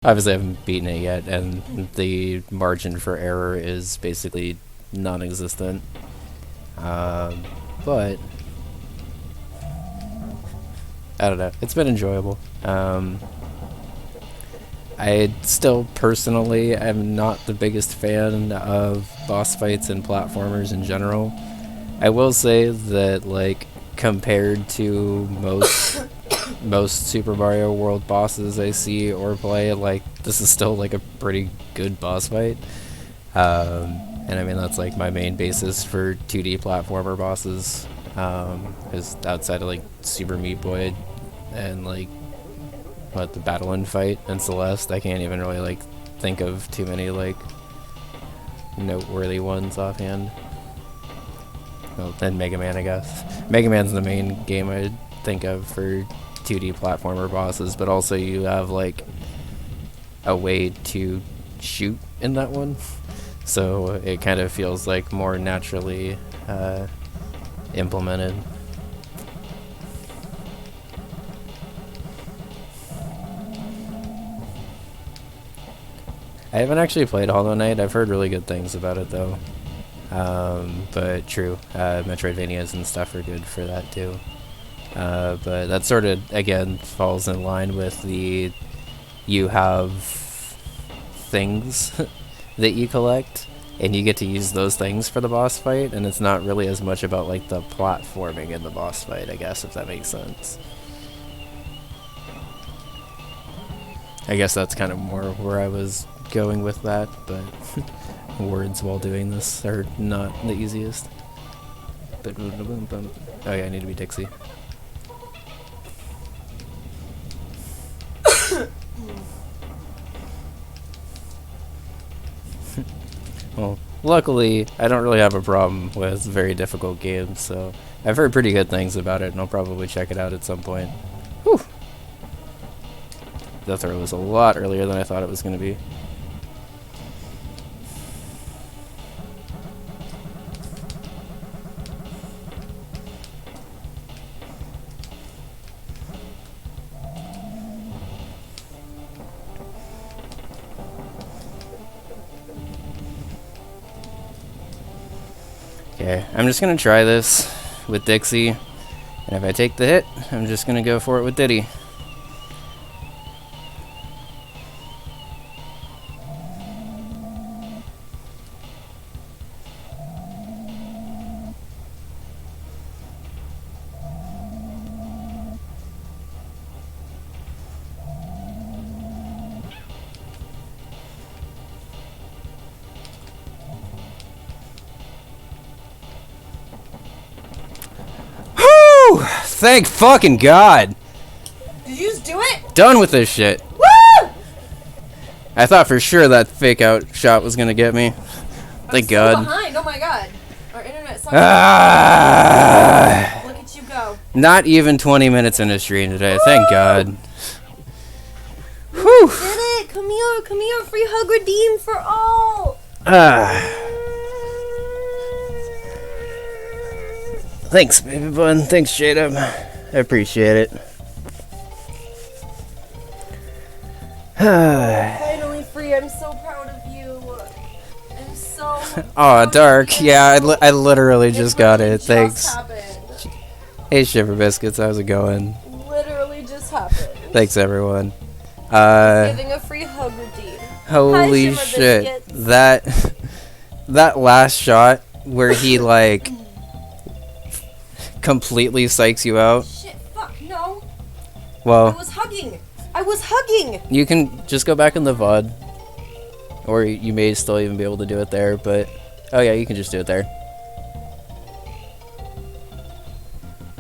Obviously, I haven't beaten it yet, and the margin for error is basically non-existent. But I don't know. It's been enjoyable. I still personally am not the biggest fan of boss fights and platformers in general. I will say that, like, compared to most Super Mario World bosses I see or play, like, this is still like a pretty good boss fight. And I mean, that's like my main basis for 2D platformer bosses. Is outside of like Super Meat Boy and like the Battle and Fight and Celeste, I can't even really like think of too many like noteworthy ones offhand. Well, then Mega Man, I guess. Mega Man's the main game I think of for 2D platformer bosses, but also you have like a way to shoot in that one, so it kind of feels like more naturally implemented. I haven't actually played Hollow Knight. I've heard really good things about it though. But true, Metroidvanias and stuff are good for that too. But that sort of, again, falls in line with the, you have things that you collect, and you get to use those things for the boss fight, and it's not really as much about, like, the platforming in the boss fight, I guess, if that makes sense. I guess that's kind of more where I was going with that, but words while doing this are not the easiest. Oh yeah, I need to be Dixie. Well, luckily, I don't really have a problem with very difficult games, so I've heard pretty good things about it, and I'll probably check it out at some point. Whew! That throw was a lot earlier than I thought it was going to be. Okay, I'm just gonna try this with Dixie, and if I take the hit, I'm just gonna go for it with Diddy. Thank fucking God! Did you just do it? Done with this shit. Woo! I thought for sure that fake out shot was gonna get me. Thank God. I'm so behind. Oh my God. Our internet sucks. Look at you go. Not even 20 minutes into stream today. Woo! Thank God. Whew. You did it. Come here. Come here. Free hug redeem for all. Thanks, baby bun. Thanks, J-Dub. I appreciate it. Finally free. I'm so proud of you. I'm so Aw, Dark. Yeah, I literally just got it. Thanks. Happened. Hey, Shiver Biscuits. How's it going? Literally just happened. Thanks, everyone. Giving a free hug redeem. Holy shit. That last shot where he, like, completely psychs you out. Shit, fuck, no. Well, I was hugging. I was hugging. You can just go back in the VOD. Or you may still even be able to do it there, but... Oh yeah, you can just do it there.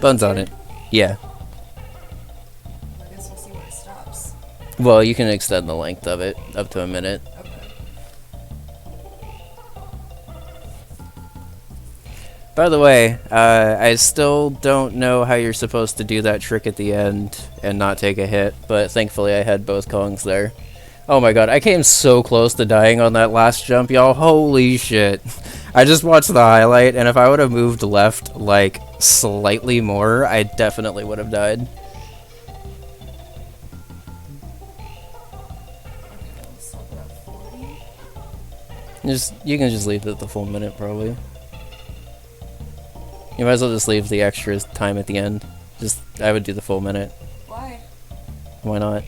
Buns on it. Yeah. I guess we'll see where it stops. Well, you can extend the length of it up to a minute. Okay. By the way, I still don't know how you're supposed to do that trick at the end and not take a hit, but thankfully I had both Kongs there. Oh my God, I came so close to dying on that last jump, y'all. Holy shit. I just watched the highlight, and if I would have moved left, like, slightly more, I definitely would have died. You can just leave it the full minute, probably. You might as well just leave the extra time at the end. I would do the full minute. Why? Why not?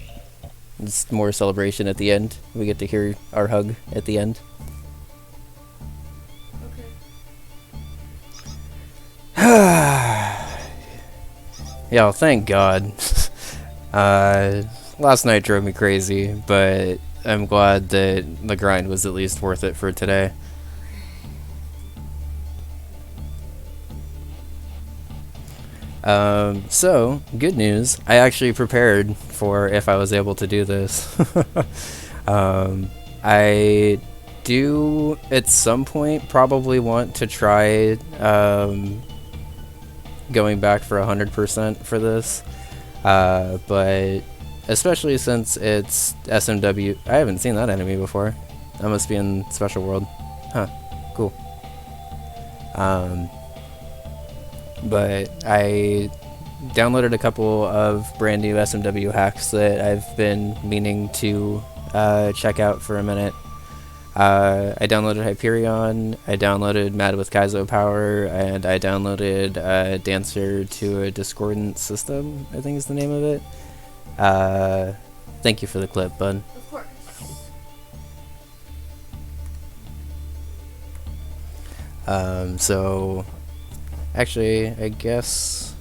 It's more celebration at the end. We get to hear our hug at the end. Okay. Yeah, well, thank God. Last night drove me crazy, but I'm glad that the grind was at least worth it for today. So, good news. I actually prepared for if I was able to do this. I do, at some point, probably want to try going back for 100% for this. But especially since it's SMW. I haven't seen that enemy before. That must be in Special World. Huh. Cool. But I downloaded a couple of brand new SMW hacks that I've been meaning to check out for a minute. I downloaded Hyperion, I downloaded Mad with Kaizo Power, and I downloaded Dancer to a Discordant System, I think is the name of it. Thank you for the clip, bud. Of course. So, actually, I guess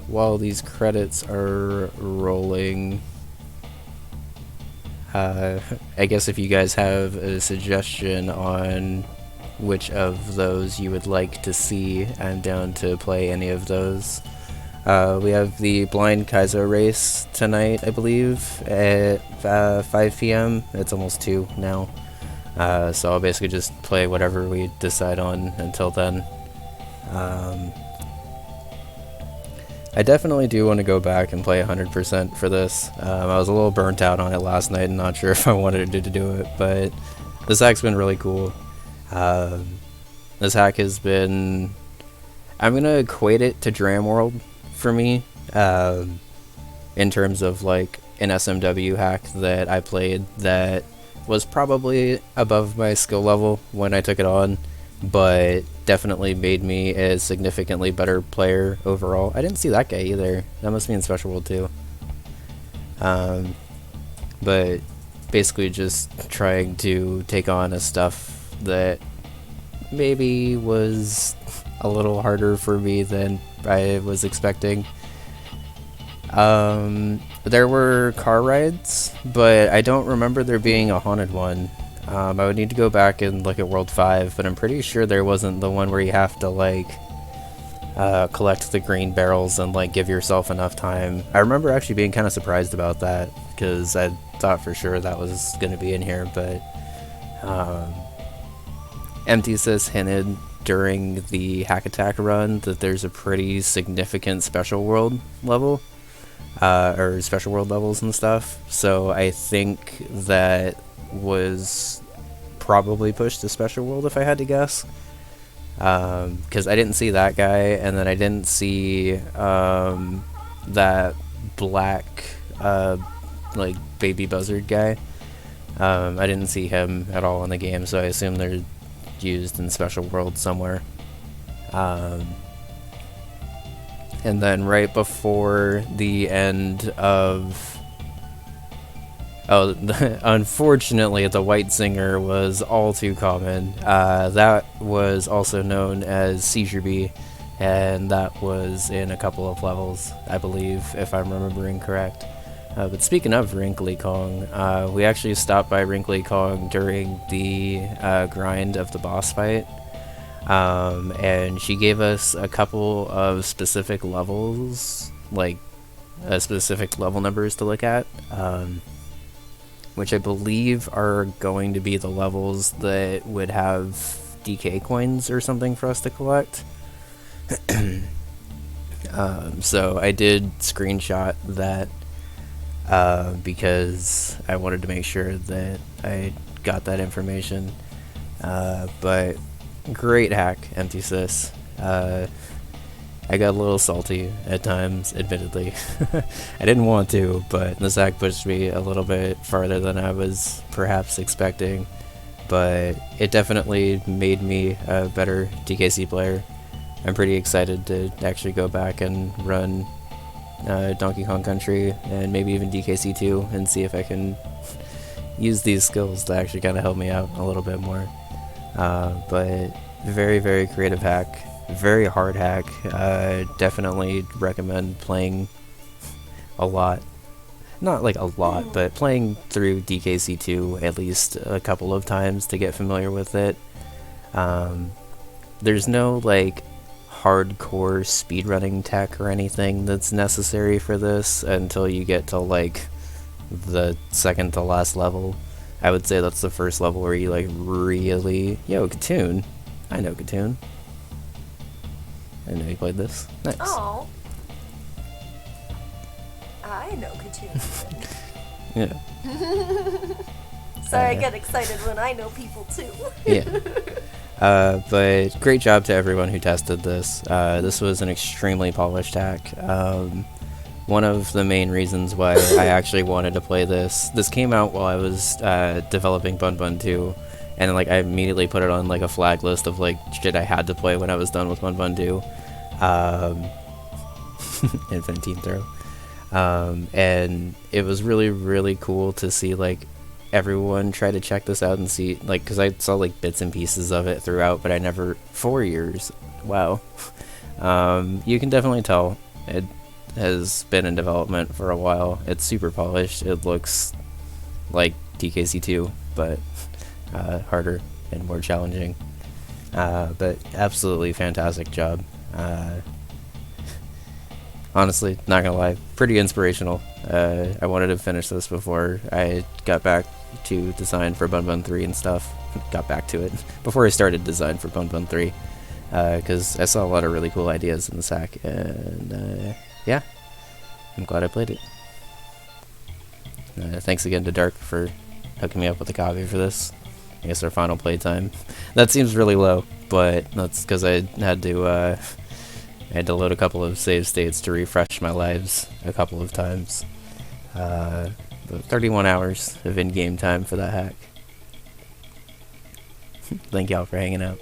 while these credits are rolling, I guess if you guys have a suggestion on which of those you would like to see, I'm down to play any of those. We have the Blind Kaizo race tonight, I believe, at 5 p.m. It's almost 2 now. So I'll basically just play whatever we decide on until then. I definitely do want to go back and play 100% for this. I was a little burnt out on it last night and not sure if I wanted to do it, but this hack's been really cool. This hack has been... I'm going to equate it to Dram World for me, in terms of like an SMW hack that I played that was probably above my skill level when I took it on, but definitely made me a significantly better player overall. I didn't see that guy either. That must be in Special World too. But basically just trying to take on a stuff that maybe was a little harder for me than I was expecting. There were car rides, but I don't remember there being a haunted one. I would need to go back and look at World 5, but I'm pretty sure there wasn't the one where you have to, like, collect the green barrels and, like, give yourself enough time. I remember actually being kind of surprised about that, because I thought for sure that was going to be in here, but MTSys hinted during the Hack Attack run that there's a pretty significant Special World level, or Special World levels and stuff, so I think that was probably pushed to Special World if I had to guess, because I didn't see that guy, and then I didn't see that black like baby buzzard guy. I didn't see him at all in the game, so I assume they're used in Special World somewhere. And then right before the end of... Oh, unfortunately, the White Singer was all too common. That was also known as Seizure Bee, and that was in a couple of levels, I believe, if I'm remembering correct. But speaking of Wrinkly Kong, we actually stopped by Wrinkly Kong during the grind of the boss fight, and she gave us a couple of specific levels, like specific level numbers to look at, which I believe are going to be the levels that would have DK coins or something for us to collect. So I did screenshot that because I wanted to make sure that I got that information. But great hack, MTSys. I got a little salty at times, admittedly. I didn't want to, but this hack pushed me a little bit farther than I was perhaps expecting. but it definitely made me a better DKC player. I'm pretty excited to actually go back and run Donkey Kong Country and maybe even DKC 2 and see if I can use these skills to actually kind of help me out a little bit more. But very, very creative hack, very hard hack. Definitely recommend playing a lot. Not like a lot, but playing through DKC 2 at least a couple of times to get familiar with it. There's no like hardcore speedrunning tech or anything that's necessary for this until you get to like the second to last level. I would say that's the first level where you like really... Yo, Katoon. I know Katoon. I know you played this. Nice. Oh. I know Katoon. Yeah. Sorry, I get excited when I know people too. Yeah. But great job to everyone who tested this. This was an extremely polished hack. One of the main reasons why I actually wanted to play this came out while I was developing Bun Bun 2, and like I immediately put it on like a flag list of like shit I had to play when I was done with Bun Bun 2. Infinite Team Throw. And it was really, really cool to see like everyone try to check this out and see, like, because I saw like bits and pieces of it throughout, but I never... 4 years. Wow. You can definitely tell it has been in development for a while. It's super polished. It looks like DKC 2, but harder and more challenging. But absolutely fantastic job. Honestly, not gonna lie, pretty inspirational. I wanted to finish this before I got back to design for Bun Bun 3 and stuff. Got back to it before I started design for Bun Bun 3, because I saw a lot of really cool ideas in this hack, and yeah, I'm glad I played it. Thanks again to Dark for hooking me up with a copy for this. I guess our final playtime. That seems really low, but that's because I had to load a couple of save states to refresh my lives a couple of times. But 31 hours of in-game time for that hack. Thank y'all for hanging out.